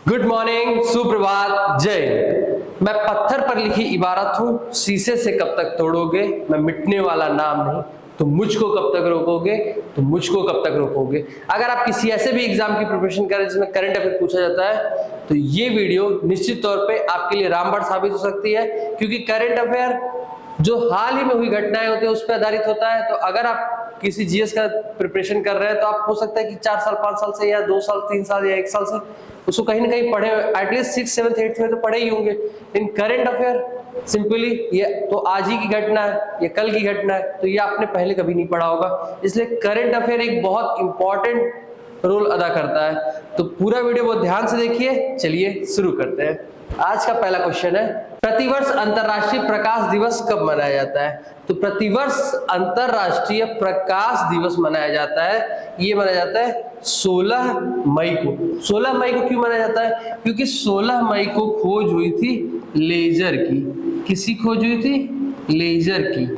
Good morning, सुप्रभात, जय हिंद। मैं पत्थर पर लिखी इबारत हूँ, शीशे से कब तक तोड़ोगे, मैं मिटने वाला नाम नहीं, तुम मुझको कब तक रोकोगे, तुम मुझको कब तक रोकोगे। अगर आप किसी ऐसे भी एग्जाम की प्रिपरेशन कर रहे हैं जिसमें करंट अफेयर पूछा जाता है तो ये वीडियो निश्चित तौर पे आपके लिए रामबाण साबित हो सकती है, क्योंकि करंट अफेयर जो हाल ही में हुई घटनाएं होती है उस पर आधारित होता है। तो अगर आप किसी जीएस का प्रिपरेशन कर रहे हैं तो आप हो सकता है कि 4 साल 5 साल से या 2 साल 3 साल या 1 साल से उसको कहीं ना कहीं पढ़े, एटलीस्ट 6, 7, 8 में तो पढ़े ही होंगे। इन करंट अफेयर सिंपली ये तो आज ही की घटना है, ये कल की घटना है, तो ये आपने पहले कभी नहीं पढ़ा होगा। इसलिए करंट अफेयर एक बहुत इंपॉर्टेंट रोल अदा करता है। तो पूरा वीडियो बहुत ध्यान से देखिए। चलिए शुरू करते हैं। आज का पहला क्वेश्चन है, प्रतिवर्ष अंतरराष्ट्रीय प्रकाश दिवस कब मनाया जाता है? तो प्रतिवर्ष अंतरराष्ट्रीय प्रकाश दिवस मनाया जाता है, ये मनाया जाता है 16 मई को। 16 मई को क्यों मनाया जाता है? क्योंकि 16 मई को खोज हुई थी लेजर की। किसी खोज हुई थी? लेजर की,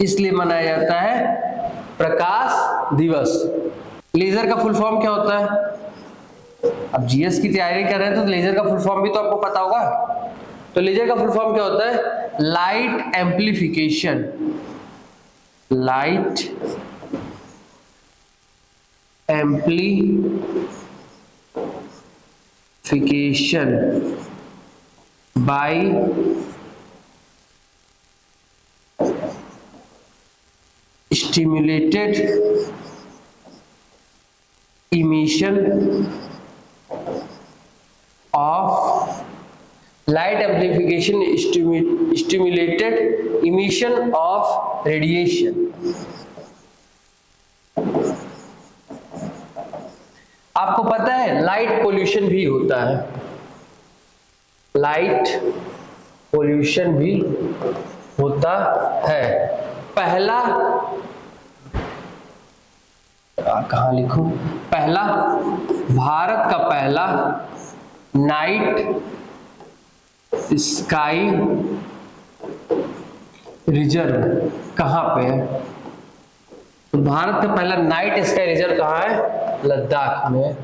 इसलिए मनाया जाता है प्रकाश दिवस। लेजर का फुल फॉर्म क्या होता है? अब जीएस की तैयारी कर रहे हैं तो लेजर का फुल फॉर्म भी तो आपको पता होगा। तो लेजर का फुल फॉर्म क्या होता है? Light amplification. Light amplification by stimulated emission of light amplification stimulated emission of radiation। आपको पता है लाइट पोल्यूशन भी होता है, लाइट पोल्यूशन भी होता है। पहला कहां लिखूं? पहला भारत का पहला नाइट स्काई रिजर्व कहां पे है? तो भारत का पहला नाइट स्काई रिजर्व कहां है? लद्दाख में।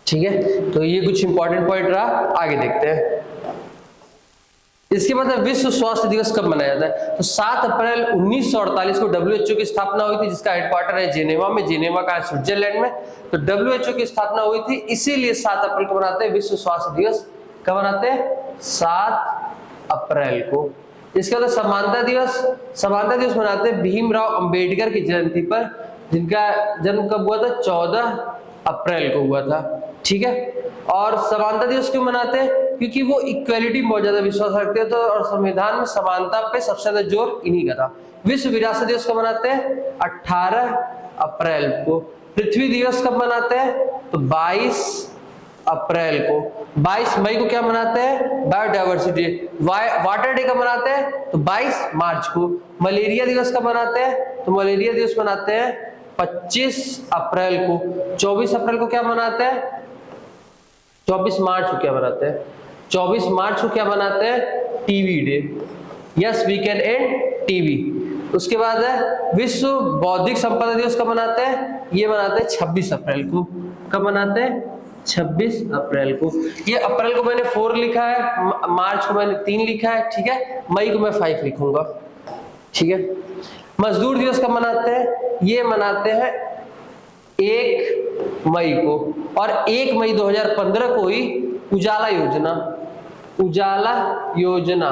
ठीक है, तो ये कुछ इंपॉर्टेंट पॉइंट रहा। आगे देखते हैं। इसके बाद विश्व स्वास्थ्य दिवस कब मनाया जाता है? तो 7 अप्रैल 1948 को डब्ल्यूएचओ की स्थापना हुई थी, जिसका हेडक्वार्टर है जेनेवा में। जेनेवा का स्विट्जरलैंड में। तो डब्ल्यूएचओ की स्थापना हुई थी, इसीलिए 7 अप्रैल को मनाते हैं विश्व स्वास्थ्य दिवस। कब मनाते हैं? 7 अप्रैल को। इसके बाद समानता दिवस। समानता दिवस मनाते हैं भीमराव अंबेडकर की जयंती पर, जिनका जन्म कब हुआ था? 14 अप्रैल को हुआ था। ठीक है, और समानता दिवस क्यों मनाते हैं? क्योंकि वो इक्वालिटी बहुत ज्यादा विश्वास रखते थे तो, और संविधान में समानता पे सबसे ज्यादा जोर इन्हीं का था। विश्व विरासत दिवस कब मनाते हैं? 18 अप्रैल को। पृथ्वी दिवस कब मनाते हैं? तो 22 अप्रैल को। 22 मई को क्या मनाते हैं? बायोडायवर्सिटी। वाटर डे कब मनाते हैं? तो 22 मार्च को। मलेरिया दिवस कब मनाते हैं? तो मलेरिया दिवस मनाते हैं 25 अप्रैल को। 24 अप्रैल को क्या मनाते हैं? 24 मार्च को क्या मनाते हैं? 24 मार्च को क्या मनाते हैं? TV day. Yes, we can and TV. उसके बाद है विश्व बौद्धिक संपदा दिवस कब मनाते हैं? ये मनाते हैं 26 अप्रैल को। कब मनाते हैं? 26 अप्रैल को। ये अप्रैल को मैंने 4 लिखा है, मार्च को मैंने 3 लिखा है। ठीक है, मई को मैं 5 लिखूंगा। ठीक है, मजदूर दिवस कब मनाते हैं? ये मनाते हैं 1 मई को। और 1 मई 2015 को ही उजाला योजना, उजाला योजना,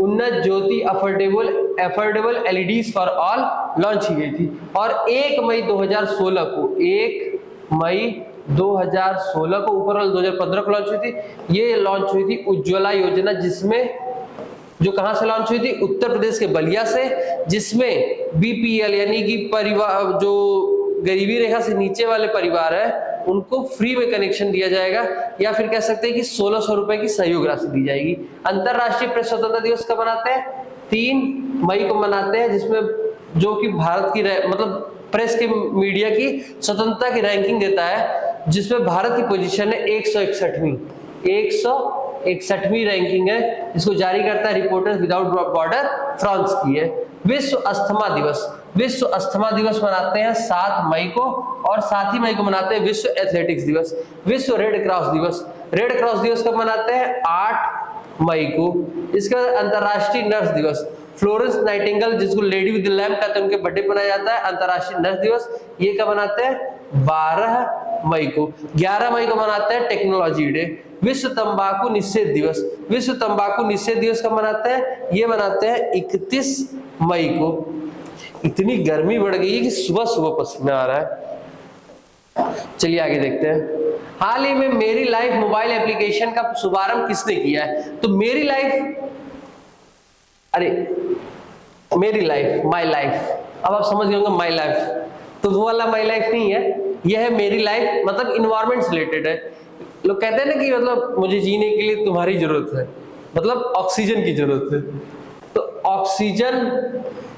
Unnat Jyoti affordable LEDs for all launch की गई थी। और 1 मई 2016 को, 1 मई 2016 को, ऊपर 2015 को लॉन्च हुई थी। ये लॉन्च हुई थी उज्ज्वला योजना, जिसमें जो कहां से लॉन्च हुई थी? उत्तर प्रदेश के बलिया से, जिसमें बीपीएल यानी कि परिवार, जो गरीबी रेखा से नीचे वाले परिवार है, उनको फ्री में कनेक्शन दिया जाएगा, या फिर कह सकते हैं कि 1600 रुपए की सहयोग राशि दी जाएगी। अंतरराष्ट्रीय प्रेस स्वतंत्रता दिवस कब मनाते हैं? 3 मई को मनाते हैं, जिसमें जो कि भारत की मतलब प्रेस के मीडिया की स्वतंत्रता की रैंकिंग देता है, जिसमें भारत की पोजीशन है 161वीं। 161वीं रैंकिंग है, जिसको जारी करता है रिपोर्टर्स विदाउट बॉर्डर फ्रांस की है। विश्व अस्थमा दिवस, विश्व अस्थमा दिवस मनाते हैं 7 मई को, और 7 ही मई को मनाते हैं विश्व एथलेटिक्स दिवस। विश्व रेड क्रॉस दिवस, रेड क्रॉस दिवस कब मनाते हैं? 8 मई को। इसके बाद अंतरराष्ट्रीय नर्स दिवस, फ्लोरेंस नाइटिंगेल जिसको लेडी विद द लैम्प कहते हैं, उनके बर्थडे मनाया जाता है अंतरराष्ट्रीय नर्स दिवस। ये कब मनाते हैं? 12 मई को। 11 मई को मनाते हैं टेक्नोलॉजी डे। विश्व तंबाकू निषेध दिवस, विश्व तंबाकू निषेध दिवस कब मनाते हैं? ये मनाते हैं 31 मई को। इतनी गर्मी बढ़ गई है कि सुबह सुबह पसीना आ रहा है। चलिए आगे देखते हैं। हाल ही में मेरी लाइफ मोबाइल एप्लीकेशन का शुभारंभ किसने किया है? तो मेरी लाइफ, अरे मेरी लाइफ, माई लाइफ, अब आप समझ गए होंगे माई लाइफ, तो वो वाला माई लाइफ नहीं है, यह है मेरी लाइफ, मतलब इन्वायरमेंट से रिलेटेड है। लोग कहते हैं ना कि मतलब मुझे जीने के लिए तुम्हारी जरूरत है, मतलब ऑक्सीजन की जरूरत है। तो ऑक्सीजन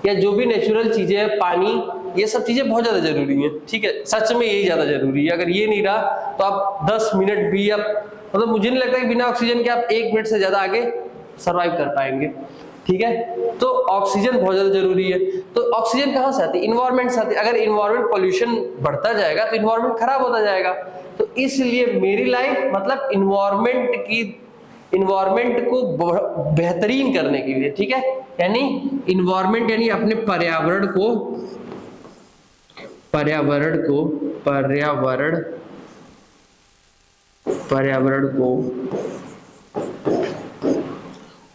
या जो भी नेचुरल चीजें हैं, पानी, ये सब चीजें बहुत ज्यादा जरूरी हैं, ठीक है, सच में यही ज्यादा जरूरी है। अगर ये नहीं रहा तो आप 10 मिनट भी, आप मतलब मुझे नहीं लगता कि बिना ऑक्सीजन के आप 1 मिनट से ज्यादा आगे सरवाइव कर पाएंगे, ठीक है। तो ऑक्सीजन बहुत ज्यादा जरूरी है। तो ऑक्सीजन कहाँ से आती है? इन्वायरमेंट से आती है। अगर इन्वायरमेंट पॉल्यूशन बढ़ता जाएगा तो इन्वायरमेंट खराब होता जाएगा। तो इसलिए मेरी लाइफ मतलब इन्वायरमेंट को बेहतरीन करने के लिए, ठीक है, यानी इन्वायरमेंट यानी अपने पर्यावरण को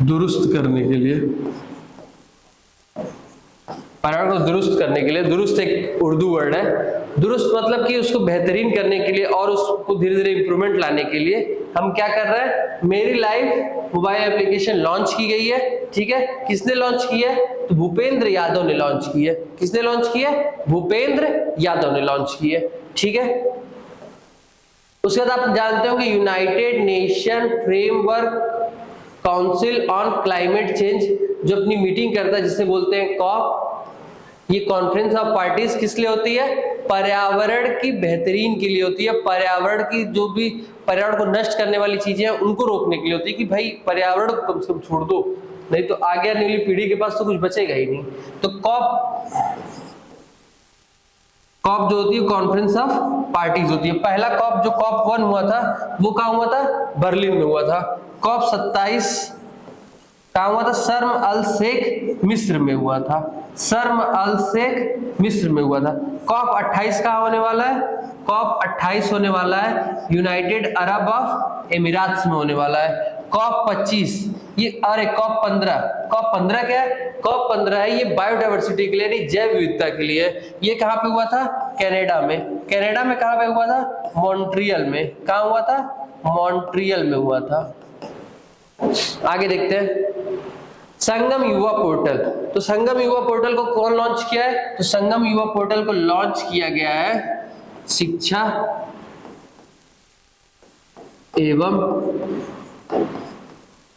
दुरुस्त करने के लिए, पर्यावरण को दुरुस्त करने के लिए, दुरुस्त एक उर्दू वर्ड है, दुरुस्त मतलब कि उसको बेहतरीन करने के लिए और उसको धीरे धीरे इंप्रूवमेंट लाने के लिए हम क्या कर रहे हैं? मेरी लाइफ मोबाइल एप्लीकेशन लॉन्च की गई है, ठीक है। किसने लॉन्च की है? तो भूपेंद्र यादव ने लॉन्च की है। किसने लॉन्च की है? भूपेंद्र यादव ने लॉन्च की है, ठीक है। उसके बाद आप जानते हो कि United nation framework council on climate change जो अपनी मीटिंग करता है, जिसे बोलते हैं कॉप, ये कॉन्फ्रेंस ऑफ पार्टीज किस लिए होती है? पर्यावरण की बेहतरीन के लिए होती है। पर्यावरण की जो भी पर्यावरण को नष्ट करने वाली चीजें हैं उनको रोकने के लिए होती है कि भाई पर्यावरण को कम से कम छोड़ दो, नहीं तो आगे आने वाली पीढ़ी के पास तो कुछ बचेगा ही नहीं। तो कॉप जो होती है कॉन्फ्रेंस ऑफ पार्टीज होती है। पहला कॉप जो कॉप 1 हुआ था वो कहाँ हुआ था? बर्लिन में हुआ था। कॉप 27 कहाँ हुआ था? शर्म अल शेख मिस्र में हुआ था। शर्म अल शेख मिस्र में हुआ था। कॉप 28 कहाँ होने वाला है? कॉप 28 होने वाला है यूनाइटेड अरब ऑफ एमिरात्स में होने वाला है। कॉप 25 ये, अरे कॉप 15 क्या है? कॉप 15 है ये बायोडाइवर्सिटी के लिए, नहीं जैव विविधता के लिए। ये कहाँ पे हुआ था? कनाडा में। कनाडा में कहाँ पे हुआ था? मॉन्ट्रियल में। कहाँ हुआ था? मॉन्ट्रियल में हुआ था। आगे देखते हैं संगम युवा पोर्टल। तो संगम युवा पोर्टल को कौन लॉन्च किया है? तो संगम युवा पोर्टल को लॉन्च किया गया है शिक्षा एवं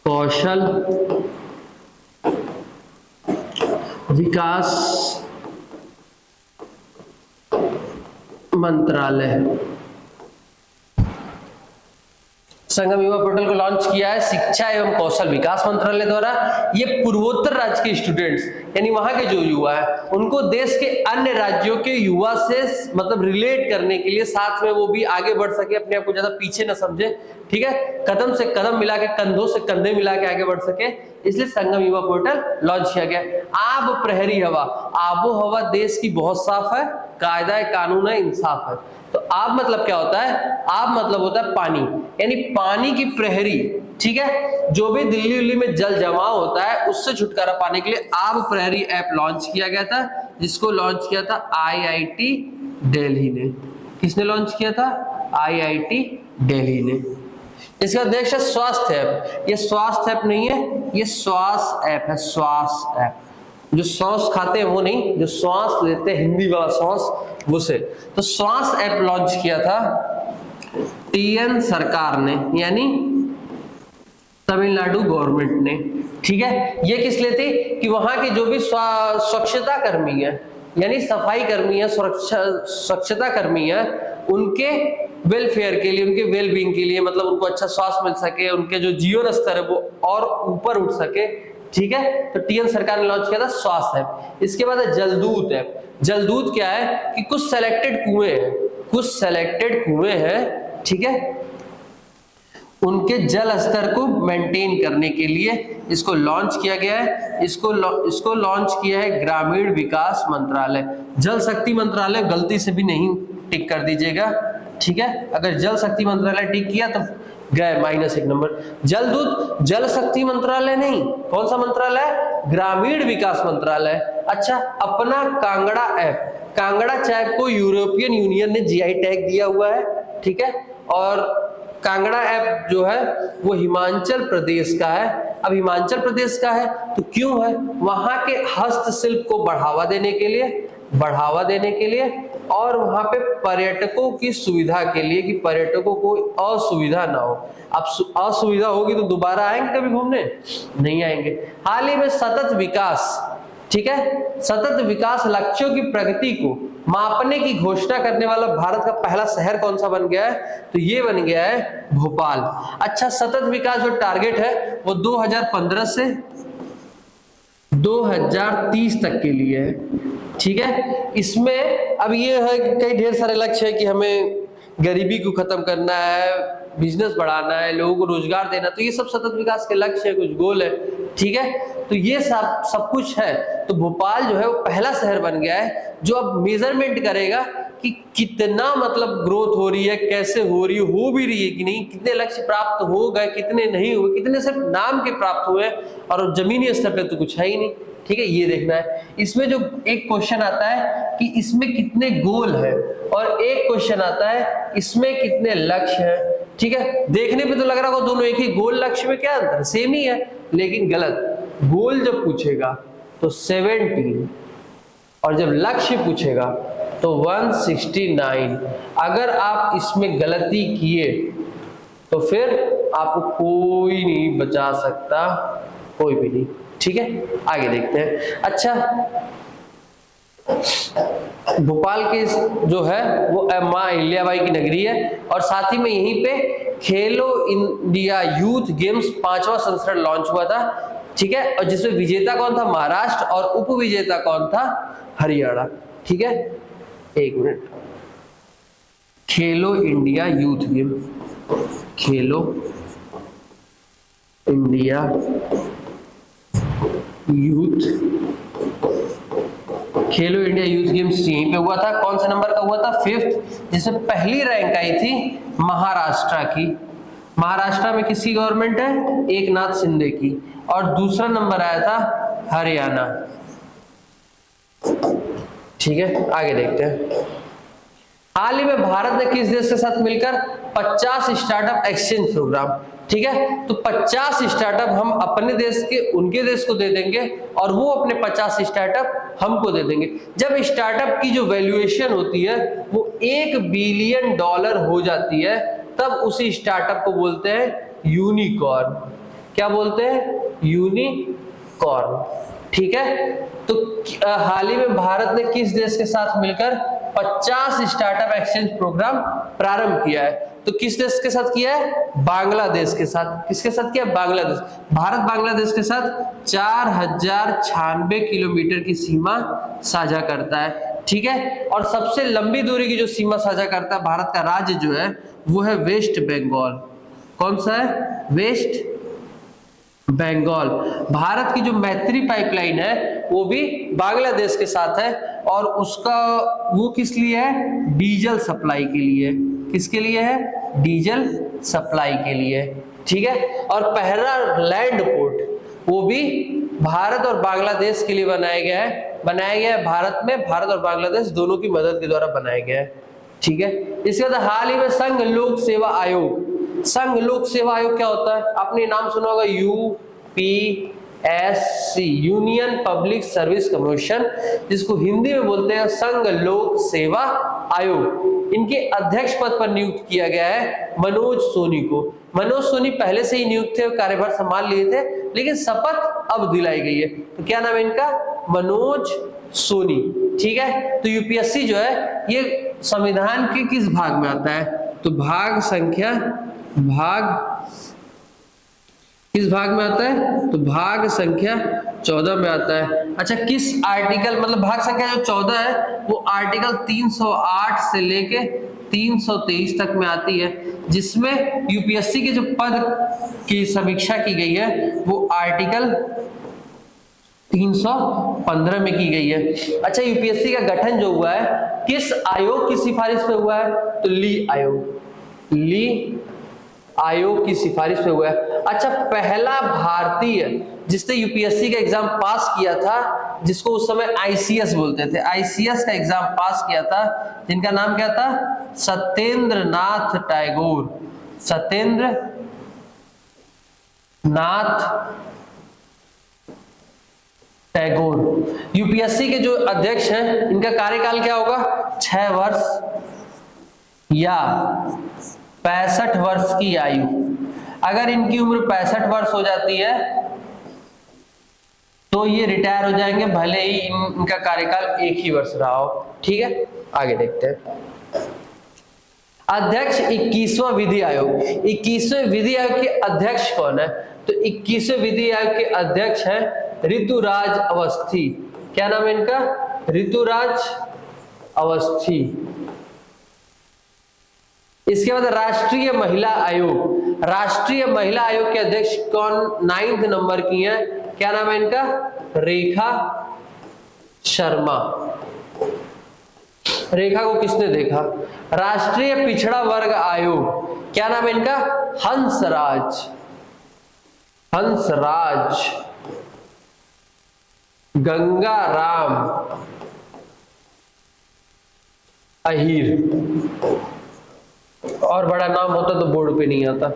कौशल विकास मंत्रालय। संगम युवा पोर्टल को लॉन्च किया है शिक्षा एवं कौशल विकास मंत्रालय द्वारा। ये पूर्वोत्तर राज्य के स्टूडेंट्स यानी वहां के जो युवा है उनको देश के अन्य राज्यों के युवा से मतलब रिलेट करने के लिए, साथ में वो भी आगे बढ़ सके, अपने आप को ज्यादा पीछे न समझे, ठीक है, कदम से कदम मिला के, कंधों से कंधे मिला के आगे बढ़ सके, इसलिए संगम युवा पोर्टल लॉन्च किया गया। आब प्रहरी हवा, आबो हवा देश की बहुत साफ है, कायदा कानून है, इंसाफ है। तो आब मतलब क्या होता है? आब मतलब होता है पानी, यानी पानी की प्रहरी, ठीक है। जो भी दिल्ली में जल जमाव होता है उससे छुटकारा पाने के लिए आब प्रहरी ऐप लॉन्च किया गया था, जिसको लॉन्च किया था IIT दिल्ली ने। किसने लॉन्च किया था? IIT दिल्ली ने। इसका उद्देश्य स्वास्थ्य ऐप। ये स्वास्थ्य ऐप नहीं है, ये श्वास ऐप है। श्वास ऐप, जो सांस खाते हैं वो नहीं, जो श्वास लेते हैं, हिंदी वाला श्वास, वो से। तो श्वास ऐप लॉन्च किया था TN सरकार ने, यानी तमिलनाडु गवर्नमेंट ने, ठीक है। ये किस लिए थी? कि वहां के जो भी स्वच्छता कर्मी है, यानी सफाई कर्मी है, स्वच्छता कर्मी है, उनके वेलफेयर के लिए, उनके वेलबींग के लिए, मतलब उनको अच्छा स्वास्थ्य मिल सके, उनके जो जीवन स्तर है वो और ऊपर उठ सके, ठीक है। तो टीएन सरकार ने लॉन्च किया था स्वास्थ्य ऐप। इसके बाद है जलदूत ऐप। जलदूत क्या है कि कुछ सेलेक्टेड कुएं हैं, ठीक है, उनके जल स्तर को मेंटेन करने के लिए इसको लॉन्च किया गया है। इसको लॉन्च किया है ग्रामीण विकास मंत्रालय। जल शक्ति मंत्रालय गलती से भी नहीं टिक कर दीजिएगा, ठीक है। अगर जल शक्ति मंत्रालय टिक किया तो गए -1 नंबर। जलदूत जल शक्ति मंत्रालय नहीं, कौन सा मंत्रालय? ग्रामीण विकास मंत्रालय। अच्छा, अपना कांगड़ा ऐप। कांगड़ा चाय को यूरोपियन यूनियन ने जीआई टैग दिया हुआ है, ठीक है। और कांगड़ा ऐप जो है वो हिमाचल प्रदेश का है। अब हिमाचल प्रदेश का है तो क्यों है? वहां के हस्तशिल्प को बढ़ावा देने के लिए और वहां पे पर्यटकों की सुविधा के लिए कि पर्यटकों को असुविधा ना हो। अब असुविधा होगी तो दोबारा आएंगे कभी घूमने? नहीं आएंगे। हाल ही में सतत विकास, ठीक है, सतत विकास लक्ष्यों की प्रगति को मापने की घोषणा करने वाला भारत का पहला शहर कौन सा बन गया है? तो ये बन गया है भोपाल। अच्छा, सतत विकास जो टारगेट है वो 2015 से 2030 तक के लिए है, ठीक है। इसमें अब ये है कि कई ढेर सारे लक्ष्य है कि हमें गरीबी को खत्म करना है, बिजनेस बढ़ाना है, लोगों को रोजगार देना, तो ये सब सतत विकास के लक्ष्य है, कुछ गोल है, ठीक है। तो ये सब कुछ है। तो भोपाल जो है वो पहला शहर बन गया है जो अब मेजरमेंट करेगा कि कितना मतलब ग्रोथ हो रही है, कैसे हो रही है, हो भी रही है कि नहीं, कितने लक्ष्य प्राप्त हो गए, कितने नहीं हुए, कितने सिर्फ नाम के प्राप्त हुए और जमीनी स्तर पे तो कुछ है ही नहीं, ठीक है। ये देखना है। इसमें जो एक क्वेश्चन आता है कि इसमें कितने गोल है और एक क्वेश्चन आता है इसमें कितने लक्ष्य है, ठीक है। देखने पे तो लग रहा होगा दोनों एक ही, गोल लक्ष्य में क्या अंतर, सेम ही है, लेकिन गलत। गोल जब पूछेगा तो 17 और जब लक्ष्य पूछेगा तो 169। अगर आप इसमें गलती किए तो फिर आपको कोई नहीं बचा सकता, कोई भी नहीं, ठीक है। आगे देखते हैं। अच्छा, भोपाल के जो है वो मां अहिल्याबाई की नगरी है और साथ ही में यहीं पे खेलो इंडिया यूथ गेम्स 5वां संस्करण लॉन्च हुआ था, ठीक है। और जिसमें विजेता कौन था? महाराष्ट्र और उप विजेता कौन था? हरियाणा, ठीक है। एक मिनट, खेलो इंडिया यूथ गेम, खेलो इंडिया यूथ गेम्स यहीं पे हुआ था। कौन सा नंबर का हुआ था? 5th, जिसमें पहली रैंक आई थी महाराष्ट्र की। महाराष्ट्र में किसकी गवर्नमेंट है? एकनाथ शिंदे की। और दूसरा नंबर आया था हरियाणा, ठीक है। आगे देखते हैं। हाल ही में भारत ने किस देश के साथ मिलकर 50 स्टार्टअप एक्सचेंज प्रोग्राम, ठीक है। तो 50 स्टार्टअप हम अपने देश के उनके देश को दे देंगे और वो अपने 50 स्टार्टअप हमको दे देंगे। जब स्टार्टअप की जो वैल्यूएशन होती है वो $1 बिलियन हो जाती है, तब उसी स्टार्टअप को बोलते हैं यूनिकॉर्न। क्या बोलते हैं? यूनिकॉर्न, ठीक है। तो हाल ही में भारत ने किस देश के साथ मिलकर 50 स्टार्टअप एक्सचेंज प्रोग्राम प्रारंभ किया है? तो किस देश के साथ किया है? बांग्लादेश के साथ। किसके साथ किया? बांग्लादेश। भारत बांग्लादेश के साथ 4096 किलोमीटर की सीमा साझा करता है, ठीक है। और सबसे लंबी दूरी की जो सीमा साझा करता है भारत का राज्य जो है वो है वेस्ट बंगाल। कौन सा है? वेस्ट बंगाल। भारत की जो मैत्री पाइपलाइन है वो भी बांग्लादेश के साथ है और उसका वो किस लिए है? डीजल सप्लाई के लिए। किसके लिए है? डीजल सप्लाई के लिए, ठीक है। और पहला लैंड पोर्ट वो भी भारत और बांग्लादेश के लिए बनाया गया है भारत में। भारत और बांग्लादेश दोनों की मदद के द्वारा बनाया गया है, ठीक है। इसके बाद हाल ही में संघ लोक सेवा आयोग। संघ लोक सेवा आयोग क्या होता है? आपने नाम सुना होगा, UPSC, union public service commission, जिसको हिंदी में बोलते हैं संघ लोक सेवा आयोग। इनके अध्यक्ष पद पर नियुक्त किया गया है मनोज सोनी को। मनोज सोनी पहले से ही नियुक्त थे, कार्यभार संभाल लिए थे, लेकिन शपथ अब दिलाई गई है। तो क्या नाम है इनका? मनोज सोनी, ठीक है। तो यूपीएससी जो है ये संविधान के किस भाग में आता है? तो भाग किस भाग में आता है? तो भाग संख्या 14 में आता है। अच्छा, किस आर्टिकल, मतलब भाग संख्या जो 14 है वो आर्टिकल 308 से लेके 323 तक में आती है, जिसमें यूपीएससी के जो पद की समीक्षा की गई है वो आर्टिकल 315 में की गई है। अच्छा, यूपीएससी का गठन जो हुआ है किस आयोग की सिफारिश पे हुआ है? तो ली आयोग की सिफारिश पे हुआ है। अच्छा, पहला भारतीय जिसने यूपीएससी का एग्जाम पास किया था, जिसको उस समय आईसीएस बोलते थे, आईसीएस का एग्जाम पास किया था, जिनका नाम क्या था? सत्येंद्र नाथ टैगोर। सत्येंद्र नाथ टैगोर यूपीएससी के जो अध्यक्ष हैं, इनका कार्यकाल क्या होगा? 6 वर्ष या 65 वर्ष की आयु। अगर इनकी उम्र 65 वर्ष हो जाती है तो ये रिटायर हो जाएंगे, भले ही इनका कार्यकाल 1 ही वर्ष रहा हो। ठीक है, आगे देखते हैं। अध्यक्ष 21वां विधि आयोग। 21वें विधि आयोग के अध्यक्ष कौन है? तो 21वें विधि आयोग के अध्यक्ष हैं ऋतुराज अवस्थी। क्या नाम है इनका? ऋतुराज अवस्थी। इसके बाद राष्ट्रीय महिला आयोग। राष्ट्रीय महिला आयोग के अध्यक्ष कौन? 9 नंबर की हैं, क्या नाम है इनका? रेखा शर्मा। रेखा को किसने देखा? राष्ट्रीय पिछड़ा वर्ग आयोग, क्या नाम है इनका? हंसराज गंगाराम अहीर। और बड़ा नाम होता तो बोर्ड पे नहीं आता।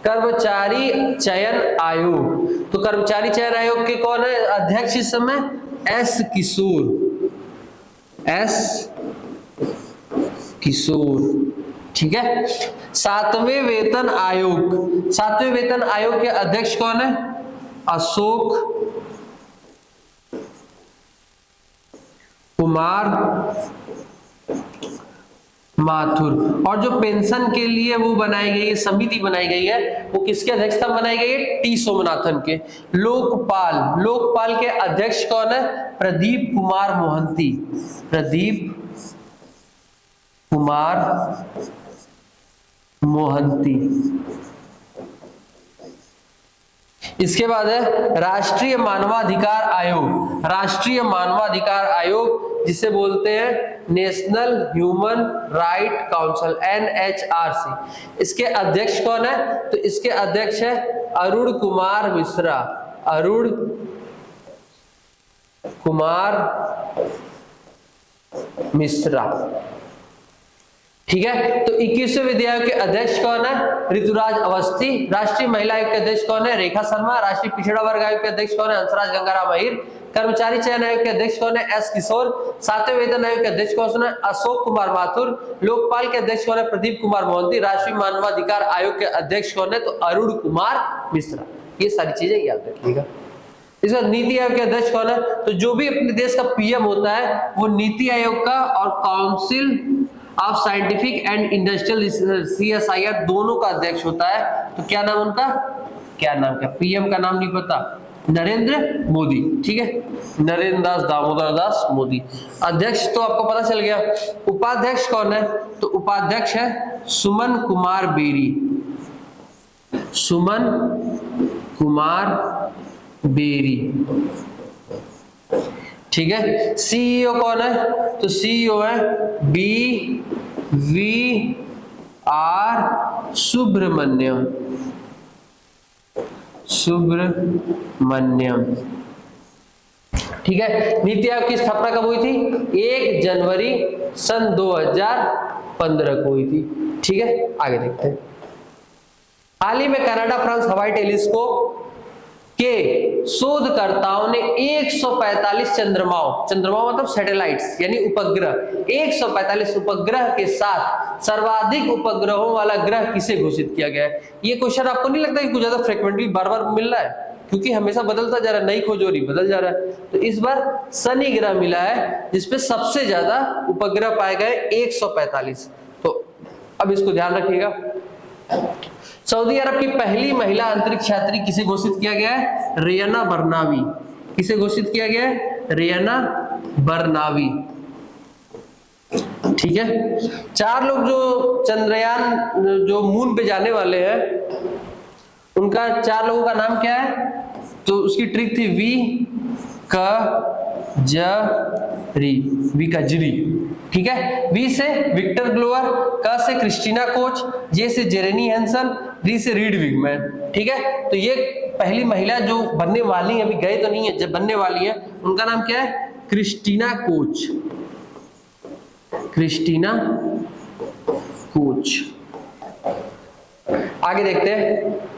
कर्मचारी चयन आयोग। तो कर्मचारी चयन आयोग के कौन है अध्यक्ष इस समय? एस किशोर। ठीक है। 7वें वेतन आयोग। 7वें वेतन आयोग के अध्यक्ष कौन है? अशोक कुमार माथुर। और जो पेंशन के लिए वो बनाई गई है, समिति बनाई गई है, वो किसके अध्यक्षता में बनाई गई है? टी सोमनाथन के। लोकपाल के अध्यक्ष कौन है? प्रदीप कुमार मोहंती। इसके बाद है राष्ट्रीय मानवाधिकार आयोग। राष्ट्रीय मानवाधिकार आयोग जिसे बोलते हैं national human right council, NHRC। इसके अध्यक्ष कौन है? तो इसके अध्यक्ष है अरुण कुमार मिश्रा। ठीक है। तो 21वें विधि आयोग के अध्यक्ष कौन है? ऋतुराज अवस्थी। राष्ट्रीय महिला आयोग के अध्यक्ष कौन है? रेखा शर्मा। राष्ट्रीय पिछड़ा वर्ग आयोग के अध्यक्ष कौन है? हंसराज गंगाराम अहीर। कर्मचारी चयन आयोग के अध्यक्ष कौन है? एस किशोर। 7वें वेतन आयोग के अध्यक्ष कौन है? अशोक कुमार माथुर। लोकपाल के अध्यक्ष कौन है? प्रदीप कुमार मोहंती। राष्ट्रीय मानवाधिकार आयोग के अध्यक्ष कौन है? तो अरुण कुमार मिश्रा। ये सारी चीजें याद रखिएगा। इसका नीति आयोग के अध्यक्ष कौन है? तो जो भी अपने देश का पीएम होता है वो नीति आयोग का और council of scientific and industrial CSIR दोनों का अध्यक्ष होता है। तो क्या नाम उनका? पीएम का नाम नहीं पता? नरेंद्र मोदी। ठीक है, नरेंद्र दास दामोदर दास मोदी। अध्यक्ष तो आपको पता चल गया। उपाध्यक्ष कौन है? तो उपाध्यक्ष है सुमन कुमार बेरी। ठीक है। सीईओ कौन है? तो सीईओ है BVR सुब्रमण्यम। ठीक है। नीति आयोग की स्थापना कब हुई थी? 1 जनवरी सन 2015 को हुई थी। ठीक है, आगे देखते हैं। हाल ही में कनाडा फ्रांस हवाई टेलीस्कोप के शोधकर्ताओं ने 145 चंद्रमाओं मतलब सैटेलाइट्स यानी उपग्रह, 145 उपग्रह के साथ सर्वाधिक उपग्रहों वाला ग्रह किसे घोषित किया गया है? ये क्वेश्चन आपको नहीं लगता कि कुछ ज्यादा फ्रिक्वेंटली बार-बार मिल रहा है? क्योंकि हमेशा बदलता जा रहा है, नई खोज हो रही, बदल जा रहा है। तो इस बार शनि ग्रह मिला है जिसपे सबसे ज्यादा उपग्रह पाए गए 145। तो अब इसको ध्यान रखिएगा। सऊदी अरब की पहली महिला अंतरिक्ष यात्री किसे घोषित किया गया है? रियाना बरनावी। किसे घोषित किया गया है? रियाना बरनावी। ठीक है, 4 लोग जो चंद्रयान जो मून पे जाने वाले हैं, उनका 4 लोगों का नाम क्या है? तो उसकी ट्रिक थी विकजरी। ठीक है, वी से विक्टर ग्लोवर, क से क्रिस्टीना कोच, जे से जेरेनी हैंसन, डी से रीड विगमैन। ठीक है, तो ये पहली महिला जो बनने वाली है, अभी गए तो नहीं है, जब बनने वाली है, उनका नाम क्या है? Christina Koch. Christina Koch. आगे देखते हैं,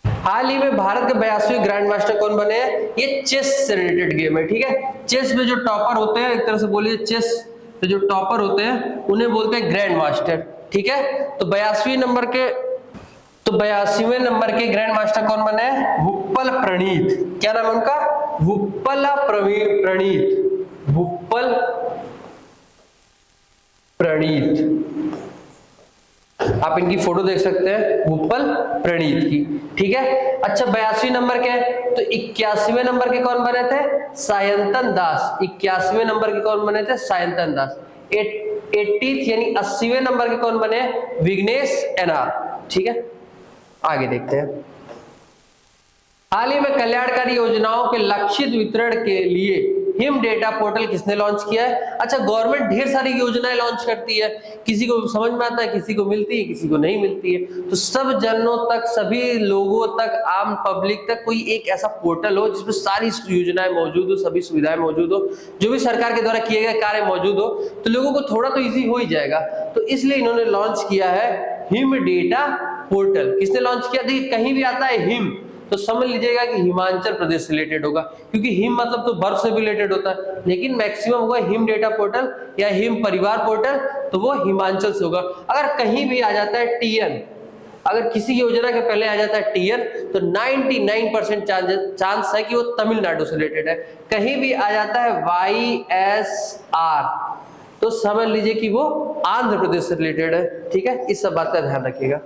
हाल ही में भारत के 82वें ग्रैंड मास्टर कौन बने हैं? ये चेस से रिलेटेड गेम है। ठीक है, चेस में जो टॉपर होते हैं, एक तरह से बोलिए चेस में जो टॉपर होते हैं उन्हें बोलते हैं ग्रैंड मास्टर। ठीक है, तो 82वें नंबर के ग्रैंड मास्टर कौन बने हैं? वुप्पल प्रणीत। क्या नाम है उनका? वुप्पल प्रणीत। आप इनकी फोटो देख सकते हैं, वुप्पल प्रणीत की। ठीक है, अच्छा 82 नंबर के, तो 81वें नंबर के कौन बने थे? सायंतन दास। 81वें नंबर के कौन बने थे? सायंतन दास। 80th यानी 80वें नंबर के कौन बने? विघ्नेश एनआर। ठीक है, आगे देखते हैं, हाल ही में कल्याणकारी योजनाओं के लक्षित वितरण के लिए हिम डेटा पोर्टल किसने लॉन्च किया है? अच्छा, गवर्नमेंट ढेर सारी योजनाएं लॉन्च करती है, किसी को समझ में आता है, किसी को मिलती है, किसी को नहीं मिलती है। तो सब जनों तक, सभी लोगों तक, आम पब्लिक तक कोई एक ऐसा पोर्टल हो जिसमें सारी योजनाएं मौजूद हो, सभी सुविधाएं मौजूद हो, जो भी सरकार के द्वारा किए गए कार्य मौजूद हो, तो लोगों को थोड़ा तो ईजी हो ही जाएगा। तो इसलिए इन्होंने लॉन्च किया है हिम डेटा पोर्टल। किसने लॉन्च किया? देखिए, कहीं भी आता है हिम तो समझ लीजिएगा कि हिमाचल प्रदेश से रिलेटेड होगा, क्योंकि हिम मतलब तो बर्फ से भी रिलेटेड होता है, लेकिन मैक्सिमम होगा हिम डेटा पोर्टल या हिम परिवार पोर्टल, तो वो हिमाचल से होगा। अगर कहीं भी आ जाता है टीएन, अगर किसी योजना के पहले आ जाता है टीएन, तो 99% चांस है कि वो तमिलनाडु से रिलेटेड है। कहीं भी आ जाता है YSR, तो समझ लीजिए कि वो आंध्र प्रदेश से रिलेटेड है। ठीक है, इस सब बात का ध्यान रखिएगा।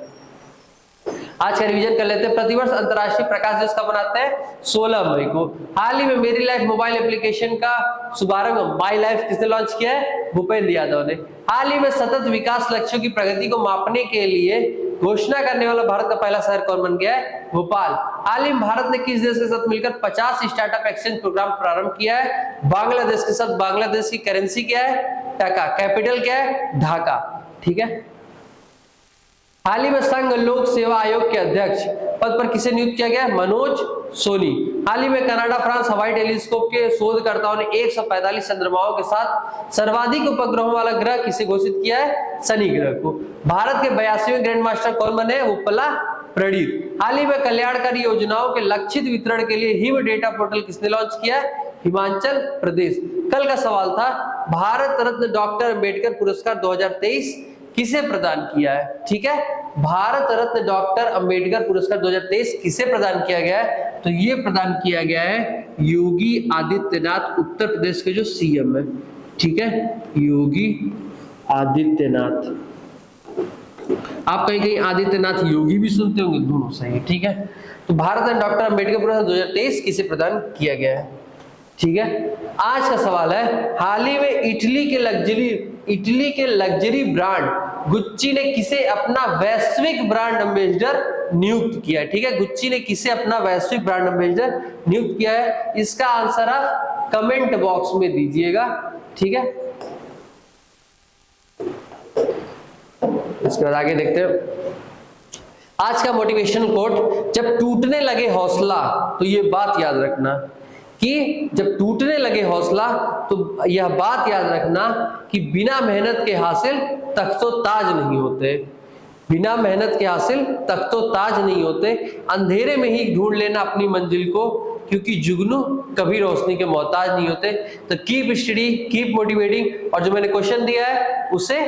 आज का रिवीजन कर लेते हैं। प्रतिवर्ष अंतर्राष्ट्रीय प्रकाश दिवस कब मनाते हैं? 16 मई को। हाल ही में मेरी लाइफ मोबाइल एप्लीकेशन का शुभारंभ माई लाइफ किसने लॉन्च किया है? भूपेंद्र यादव ने। हाल ही में सतत विकास लक्ष्यों की प्रगति को मापने के लिए घोषणा करने वाला भारत का पहला शहर कौन बन गया है? भोपाल। हाल ही में भारत ने किस देश के साथ मिलकर 50 स्टार्टअप एक्सचेंज प्रोग्राम प्रारंभ किया है? बांग्लादेश के साथ। बांग्लादेश की करेंसी क्या है? टका। कैपिटल क्या है? ढाका। ठीक है, हाल ही में संघ लोक सेवा आयोग के अध्यक्ष पद पर किसे नियुक्त किया गया? मनोज सोनी। हाल ही में कनाडा फ्रांस हवाई टेलीस्कोप के शोधकर्ताओं ने 145 चंद्रमाओं के साथ सर्वाधिक उपग्रहों वाला ग्रह किसे घोषित किया है? शनि ग्रह को। भारत के 82वें ग्रैंड मास्टर कौन बने? वुप्पला प्रणीत। हाल ही में कल्याणकारी योजनाओं के लक्षित वितरण के लिए हिम डेटा पोर्टल किसने लॉन्च किया है? हिमाचल प्रदेश। कल का सवाल था, भारत रत्न डॉक्टर अंबेडकर पुरस्कार 2023 किसे प्रदान किया है? ठीक है, भारत रत्न डॉक्टर अंबेडकर पुरस्कार 2023 किसे प्रदान किया गया है? तो ये प्रदान किया गया है योगी आदित्यनाथ, उत्तर प्रदेश के जो सीएम है। ठीक है, योगी आदित्यनाथ। आप कहीं कहीं आदित्यनाथ योगी भी सुनते होंगे, दोनों सही है। ठीक है, तो भारत रत्न डॉक्टर अंबेडकर पुरस्कार 2023 किसे प्रदान किया गया है? ठीक है, आज का सवाल है, हाल ही में इटली के लग्जरी ब्रांड गुच्ची ने किसे अपना वैश्विक ब्रांड एम्बेसडर नियुक्त किया है? ठीक है, गुच्ची ने किसे अपना वैश्विक ब्रांड एम्बेसडर नियुक्त किया है? इसका आंसर आप कमेंट बॉक्स में दीजिएगा। ठीक है, इसके बाद आगे देखते हैं आज का मोटिवेशनल कोट। जब टूटने लगे हौसला, तो ये बात याद रखना कि जब टूटने लगे हौसला, तो यह बात याद रखना कि बिना मेहनत के हासिल तख्तो ताज नहीं होते। बिना मेहनत के हासिल तख्तो ताज नहीं होते। अंधेरे में ही ढूंढ लेना अपनी मंजिल को, क्योंकि जुगनू कभी रोशनी के मोहताज नहीं होते। तो कीप स्टडी, कीप मोटिवेटिंग। और जो मैंने क्वेश्चन दिया है उसे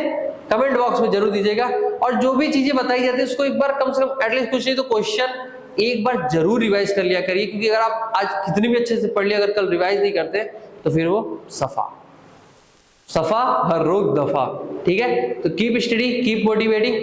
कमेंट बॉक्स में जरूर दीजिएगा। और जो भी चीजें बताई जाती है उसको एक बार कम से कम एटलीस्ट कुछ नहीं तो क्वेश्चन एक बार जरूर रिवाइज कर लिया करिए, क्योंकि अगर आप आज कितनी भी अच्छे से पढ़ लिया, अगर कल रिवाइज नहीं करते तो फिर वो सफा हर रोग दफा। ठीक है, तो कीप स्टडी, कीप मोटिवेटिंग।